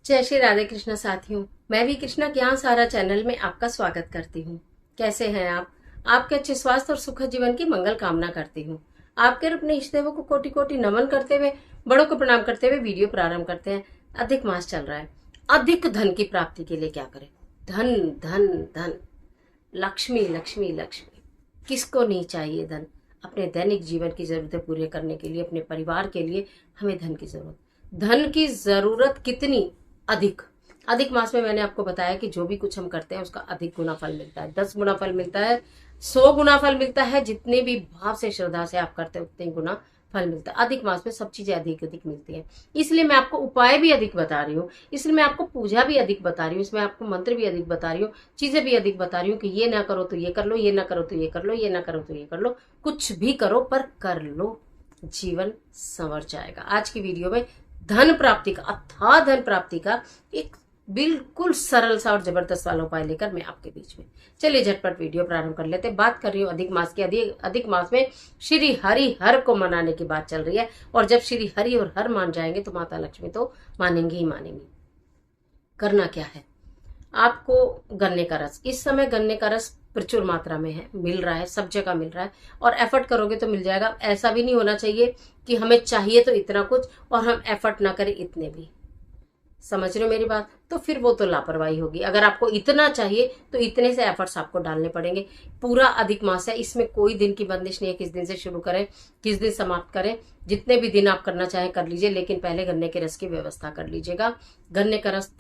जय श्री राधे कृष्ण साथियों। मैं भी कृष्णा ज्ञान सारा चैनल में आपका स्वागत करती हूँ। कैसे हैं आप? आपके अच्छे स्वास्थ्य और सुखद जीवन की मंगल कामना करती हूँ। आपके और अपने इष्ट देवों को कोटि कोटि नमन करते हुए, बड़ों को प्रणाम करते हुए वीडियो प्रारंभ करते हैं। अधिक मास चल रहा है। अधिक धन की प्राप्ति के लिए क्या करें? धन धन धन, लक्ष्मी लक्ष्मी लक्ष्मी। किसको नहीं चाहिए धन? अपने दैनिक जीवन की जरूरतें पूरी करने के लिए, अपने परिवार के लिए हमें धन की जरूरत। धन की जरूरत कितनी अधिक? अधिक मास में मैंने आपको बताया कि जो भी कुछ हम करते हैं उसका अधिक गुना फल मिलता है। 10 गुना फल मिलता है, 100 गुना फल मिलता है। जितने भी भाव से, श्रद्धा से आप करते हैं उतने गुना फल मिलता है। अधिक मास में सब चीजें अधिक अधिक मिलती हैं। इसलिए मैं आपको उपाय भी अधिक बता रही हूँ, इसलिए मैं आपको पूजा भी अधिक बता रही हूँ, इसमें आपको मंत्र भी अधिक बता रही हूँ, चीजें भी अधिक बता रही हूँ कि ये ना करो तो ये कर लो, ये ना करो तो ये कर लो, ये ना करो तो ये कर लो। कुछ भी करो पर कर लो, जीवन संवर जाएगा। आज की वीडियो में धन प्राप्ति का, अथाह धन प्राप्ति का एक बिल्कुल सरल सा और जबरदस्त वाला उपाय लेकर मैं आपके बीच में। चलिए झटपट वीडियो प्रारंभ कर लेते हैं। बात कर रही हूँ अधिक मास की। अधिक मास में श्री हरि हर को मनाने की बात चल रही है, और जब श्री हरि और हर मान जाएंगे तो माता लक्ष्मी तो मानेंगी ही मानेंगी। करना क्या है आपको? गन्ने का रस। इस समय गन्ने का रस प्रचुर मात्रा में है, मिल रहा है, सब जगह मिल रहा है, और एफर्ट करोगे तो मिल जाएगा। ऐसा भी नहीं होना चाहिए कि हमें चाहिए तो इतना कुछ और हम एफर्ट ना करें इतने भी। समझ रहे हो मेरी बात? तो फिर वो तो लापरवाही होगी। अगर आपको इतना चाहिए तो इतने से एफर्ट्स आपको डालने पड़ेंगे। पूरा अधिक मास है, इसमें कोई दिन की बंदिश नहीं है, किस दिन से शुरू करें, किस दिन समाप्त करें। जितने भी दिन आप करना चाहें कर लीजिए, लेकिन पहले गन्ने के रस की व्यवस्था कर लीजिएगा। गन्ने का रस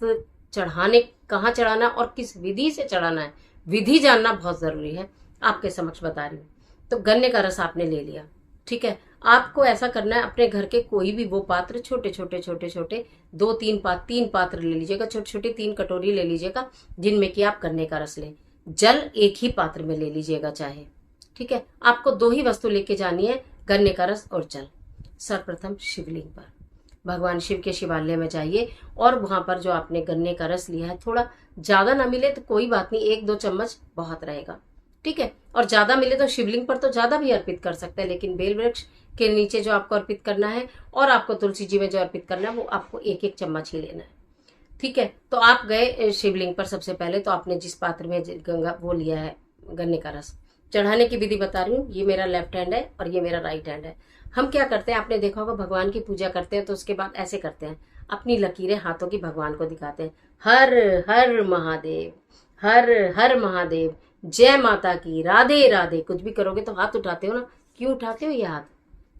चढ़ाने, कहाँ चढ़ाना और किस विधि से चढ़ाना है, विधि जानना बहुत जरूरी है। आपके समक्ष बता रही हूँ। तो गन्ने का रस आपने ले लिया, ठीक है। आपको ऐसा करना है, अपने घर के कोई भी वो पात्र, छोटे छोटे छोटे छोटे 2-3 पात्र ले लीजिएगा, छोटे छोटे 3 कटोरी ले लीजिएगा, जिनमें कि आप गन्ने का रस लें। जल एक ही पात्र में ले लीजिएगा चाहे, ठीक है। आपको 2 ही वस्तु लेके जानी है, गन्ने का रस और जल। सर्वप्रथम शिवलिंग पर, भगवान शिव के शिवालय में जाइए, और वहां पर जो आपने गन्ने का रस लिया है, थोड़ा ज्यादा ना मिले तो कोई बात नहीं, 1-2 चम्मच बहुत रहेगा, ठीक है। और ज्यादा मिले तो शिवलिंग पर तो ज्यादा भी अर्पित कर सकते हैं, लेकिन बेल वृक्ष के नीचे जो आपको अर्पित करना है और आपको तुलसी जी में जो अर्पित करना है, वो आपको 1-1 चम्मच ही लेना है, ठीक है। तो आप गए शिवलिंग पर। सबसे पहले तो आपने जिस पात्र में गंगा वो लिया है गन्ने का रस, चढ़ाने की विधि बता रही हूँ। ये मेरा लेफ्ट हैंड है और ये मेरा राइट हैंड है। हम क्या करते हैं, आपने देखा होगा, भगवान की पूजा करते हैं तो उसके बाद ऐसे करते हैं, अपनी लकीरें हाथों की भगवान को दिखाते हैं। हर हर महादेव, हर हर महादेव, जय माता की, राधे राधे। कुछ भी करोगे तो हाथ उठाते हो ना। क्यों उठाते हो ये हाथ?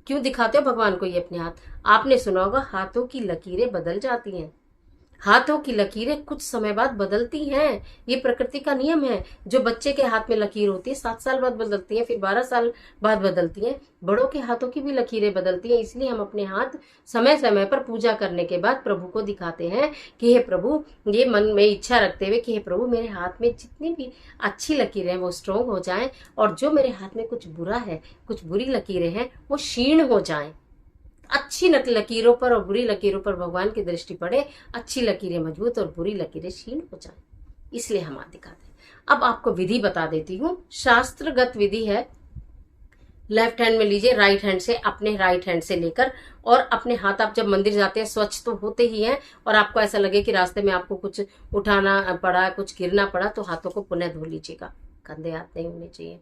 क्यों दिखाते हो भगवान को ये अपने हाथ? आपने सुना होगा हाथों की लकीरें बदल जाती हैं। हाथों की लकीरें कुछ समय बाद बदलती हैं, ये प्रकृति का नियम है। जो बच्चे के हाथ में लकीर होती है 7 साल बाद बदलती है, फिर 12 साल बाद बदलती है। बड़ों के हाथों की भी लकीरें बदलती हैं। इसलिए हम अपने हाथ समय समय पर पूजा करने के बाद प्रभु को दिखाते हैं कि हे प्रभु, ये मन में इच्छा रखते हुए कि हे प्रभु, मेरे हाथ में जितनी भी अच्छी लकीरें हैं वो स्ट्रोंग हो जाएं, और जो मेरे हाथ में कुछ बुरा है, कुछ बुरी लकीरें हैं, वो क्षीण हो जाएं। अच्छी लकीरों पर और बुरी लकीरों पर भगवान की दृष्टि पड़े, अच्छी लकीरें मजबूत और बुरी लकीरें क्षीण हो जाएं, इसलिए हम हाथ दिखाते हैं। अब आपको विधि बता देती हूँ, शास्त्रगत विधि है। लेफ्ट हैंड में लीजिए, राइट हैंड से, अपने राइट हैंड से लेकर, और अपने हाथ, आप जब मंदिर जाते हैं स्वच्छ तो होते ही हैं, और आपको ऐसा लगे कि रास्ते में आपको कुछ उठाना पड़ा, कुछ गिरना पड़ा, तो हाथों को पुनः धो लीजिएगा। गंदे हाथ नहीं होने चाहिए।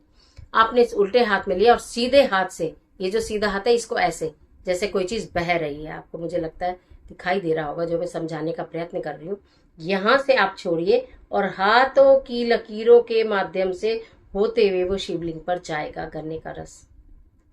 आपने इस उल्टे हाथ में लिया और सीधे हाथ से, ये जो सीधा हाथ है इसको ऐसे, जैसे कोई चीज बह रही है, आपको मुझे लगता है दिखाई दे रहा होगा जो मैं समझाने का प्रयत्न कर रही हूँ। यहां से आप छोड़िए और हाथों की लकीरों के माध्यम से होते हुए वो शिवलिंग पर जाएगा गन्ने का रस,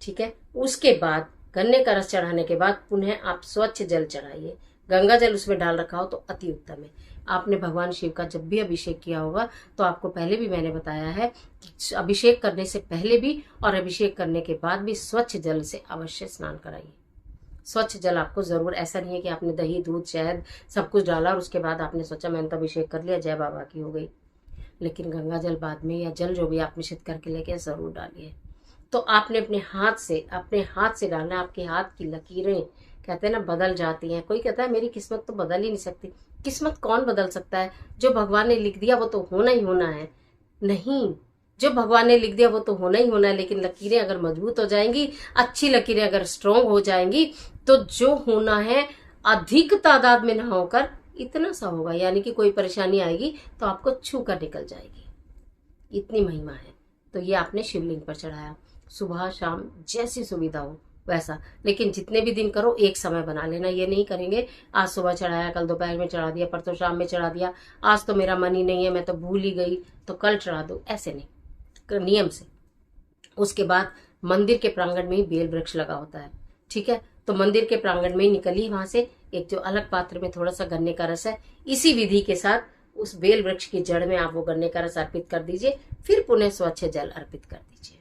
ठीक है। उसके बाद गन्ने का रस चढ़ाने के बाद पुनः आप स्वच्छ जल चढ़ाइए। गंगा जल उसमें डाल रखा हो तो अति उत्तम है। आपने भगवान शिव का जब भी अभिषेक किया होगा तो आपको पहले भी मैंने बताया है कि अभिषेक करने से पहले भी और अभिषेक करने के बाद भी स्वच्छ जल से अवश्य स्नान कराइए। स्वच्छ जल आपको जरूर, ऐसा नहीं है कि आपने दही, दूध, शहद सब कुछ डाला और उसके बाद आपने सोचा मैंने तो अभिषेक कर लिया, जय बाबा की हो गई। लेकिन गंगा जल बाद में, या जल जो भी आप मिश्रित करके लेके जरूर डालिए। तो आपने अपने हाथ से डालना। आपके हाथ की लकीरें, कहते हैं ना, बदल जाती हैं। कोई कहता है मेरी किस्मत तो बदल ही नहीं सकती। किस्मत कौन बदल सकता है? जो भगवान ने लिख दिया वो तो होना ही होना है। नहीं, जो भगवान ने लिख दिया वो तो होना ही होना है, लेकिन लकीरें अगर मजबूत हो जाएंगी, अच्छी लकीरें अगर स्ट्रोंग हो जाएंगी, तो जो होना है अधिक तादाद में ना होकर इतना सा होगा, यानी कि कोई परेशानी आएगी तो आपको छू कर निकल जाएगी, इतनी महिमा है। तो ये आपने शिवलिंग पर चढ़ाया, सुबह शाम जैसी सुविधा हो वैसा, लेकिन जितने भी दिन करो एक समय बना लेना। ये नहीं करेंगे आज सुबह चढ़ाया, कल दोपहर में चढ़ा दिया, परसों शाम में चढ़ा दिया, आज तो मेरा मन ही नहीं है, मैं तो भूल ही गई, तो कल चढ़ा दो, ऐसे नहीं, नियम से। उसके बाद मंदिर के प्रांगण में ही बेल वृक्ष लगा होता है, ठीक है, तो मंदिर के प्रांगण में ही निकलिए वहां से, एक जो अलग पात्र में थोड़ा सा गन्ने का रस है, इसी विधि के साथ उस बेल वृक्ष की जड़ में आप वो गन्ने का रस अर्पित कर दीजिए, फिर पुनः स्वच्छ जल अर्पित कर दीजिए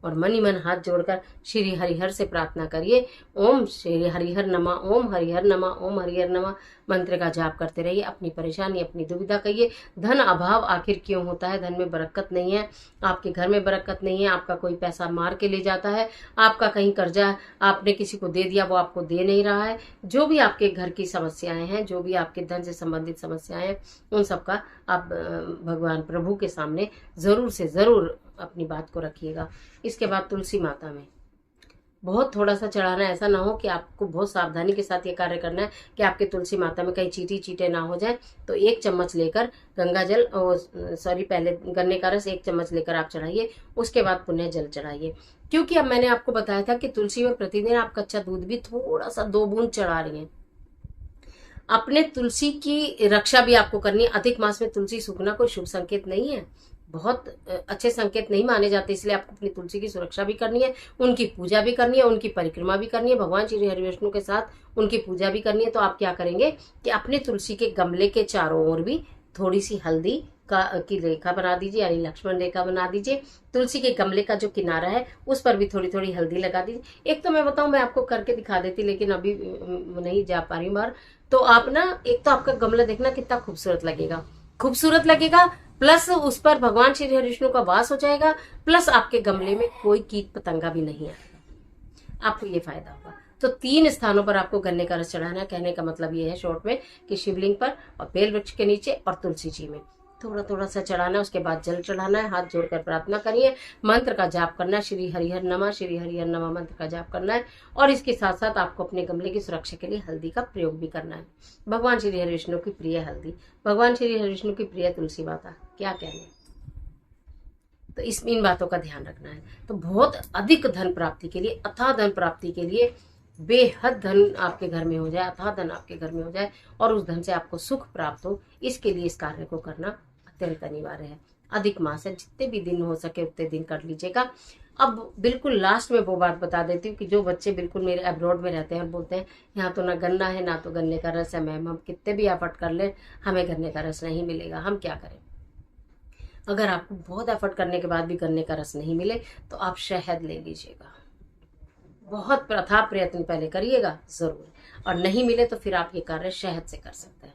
और मन ही मन हाथ जोड़कर श्री हरिहर से प्रार्थना करिए, ओम श्री हरिहर नमः, ओम हरिहर नमः, ओम हरिहर नमः मंत्र का जाप करते रहिए। अपनी परेशानी, अपनी दुविधा कहिए। धन अभाव आखिर क्यों होता है? धन में बरकत नहीं है, आपके घर में बरकत नहीं है, आपका कोई पैसा मार के ले जाता है, आपका कहीं कर्जा आपने किसी को दे दिया, वो आपको दे नहीं रहा है। जो भी आपके घर की समस्याएं हैं, जो भी आपके धन से संबंधित समस्याएं हैं, उन सबका आप भगवान प्रभु के सामने जरूर से जरूर अपनी बात को रखिएगा। इसके बाद तुलसी माता में बहुत थोड़ा सा चढ़ाना, ऐसा ना हो कि आपको बहुत सावधानी के साथ ये कार्य करना है कि आपके तुलसी माता में कहीं चीटी चीटे ना हो जाए। तो 1 चम्मच लेकर गंगा जल, पहले गन्ने का रस 1 चम्मच लेकर आप चढ़ाइए, उसके बाद पुनः जल चढ़ाइए। क्योंकि अब मैंने आपको बताया था कि तुलसी में प्रतिदिन आप कच्चा दूध भी थोड़ा सा 2 बूंद चढ़ा रही हैं। अपने तुलसी की रक्षा भी आपको करनी है। अधिक मास में तुलसी सूखना कोई शुभ संकेत नहीं है, बहुत अच्छे संकेत नहीं माने जाते, इसलिए आपको अपनी तुलसी की सुरक्षा भी करनी है, उनकी पूजा भी करनी है, उनकी परिक्रमा भी करनी है, भगवान श्री हरि विष्णु के साथ उनकी पूजा भी करनी है। तो आप क्या करेंगे कि अपने तुलसी के गमले के चारों ओर भी थोड़ी सी हल्दी की रेखा बना दीजिए, यानी लक्ष्मण रेखा बना दीजिए। तुलसी के गमले का जो किनारा है उस पर भी थोड़ी थोड़ी हल्दी लगा दीजिए। एक तो मैं बताऊं, मैं आपको करके दिखा देती, लेकिन अभी नहीं जा पा रही हूँ बाहर। तो आप ना, एक तो आपका गमला देखना कितना खूबसूरत लगेगा, खूबसूरत लगेगा, प्लस उस पर भगवान श्री हरि विष्णु का वास हो जाएगा, प्लस आपके गमले में कोई कीट पतंगा भी नहीं आएगा, आपको ये फायदा होगा। तो 3 स्थानों पर आपको गन्ने का रस चढ़ाना है। कहने का मतलब ये है शॉर्ट में कि शिवलिंग पर और बेल वृक्ष के नीचे और तुलसी जी में थोड़ा थोड़ा सा चढ़ाना है। उसके बाद जल चढ़ाना है, हाथ जोड़कर प्रार्थना करिए, मंत्र का जाप करना है, श्री हरिहर नमः, श्री हरिहर नमः मंत्र का जाप करना है। और इसके साथ साथ आपको अपने गमले की सुरक्षा के लिए हल्दी का प्रयोग भी करना है। भगवान श्री हरि विष्णु की प्रिय हल्दी, भगवान श्री हरि विष्णु की प्रिय तुलसी माता, क्या कहने। तो इन बातों का ध्यान रखना है। तो बहुत अधिक धन प्राप्ति के लिए, अथाह धन प्राप्ति के लिए, बेहद धन आपके घर में हो जाए, अथाह धन आपके घर में हो जाए और उस धन से आपको सुख प्राप्त हो, इसके लिए इस कार्य को करना अत्यंत अनिवार्य है। अधिक मास है, जितने भी दिन हो सके उतने दिन कर लीजिएगा। अब बिल्कुल लास्ट में वो बात बता देती हूँ कि जो बच्चे बिल्कुल मेरे अब्रॉड में रहते हैं और बोलते हैं यहाँ तो ना गन्ना है ना तो गन्ने का रस है मैम, हम कितने भी एफर्ट कर ले हमें गन्ने का रस नहीं मिलेगा, हम क्या करें। अगर आपको बहुत एफर्ट करने के बाद भी गन्ने का रस नहीं मिले तो आप शहद ले लीजिएगा, बहुत अथाह प्रयत्न पहले करिएगा जरूर, और नहीं मिले तो फिर आप ये कार्य शहद से कर सकते हैं।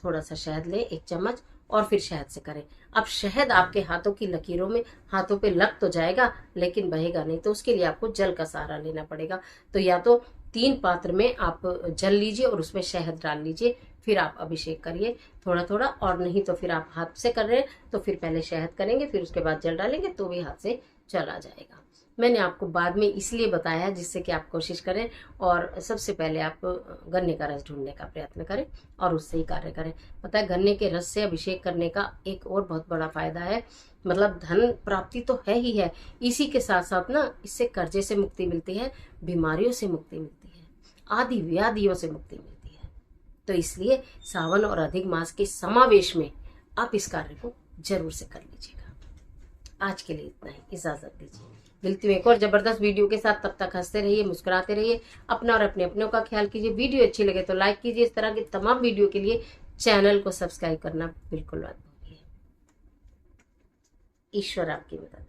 थोड़ा सा शहद लें 1 चम्मच और फिर शहद से करें। अब शहद आपके हाथों की लकीरों में, हाथों पे लग तो जाएगा लेकिन बहेगा नहीं, तो उसके लिए आपको जल का सहारा लेना पड़ेगा। तो या तो 3 पात्र में आप जल लीजिए और उसमें शहद डाल लीजिए, फिर आप अभिषेक करिए थोड़ा थोड़ा, और नहीं तो फिर आप हाथ से कर रहे हैं तो फिर पहले शहद करेंगे फिर उसके बाद जल डालेंगे तो भी हाथ से चला जाएगा। मैंने आपको बाद में इसलिए बताया जिससे कि आप कोशिश करें और सबसे पहले आप गन्ने का रस ढूंढने का प्रयत्न करें और उससे ही कार्य करें। पता है, गन्ने के रस से अभिषेक करने का एक और बहुत बड़ा फायदा है, मतलब धन प्राप्ति तो है ही है, इसी के साथ साथ ना इससे कर्जे से मुक्ति मिलती है, बीमारियों से मुक्ति मिलती है, आदि व्याधियों से मुक्ति मिलती है। तो इसलिए सावन और अधिक मास के समावेश में आप इस कार्य को जरूर से कर लीजिएगा। आज के लिए इतना ही, इजाजत दीजिए। मिलती हूँ एक और जबरदस्त वीडियो के साथ, तब तक हंसते रहिए, मुस्कुराते रहिए, अपना और अपने अपनों का ख्याल कीजिए। वीडियो अच्छी लगे तो लाइक कीजिए। इस तरह की तमाम वीडियो के लिए चैनल को सब्सक्राइब करना बिल्कुल मत भूलिए। ईश्वर आपकी मदद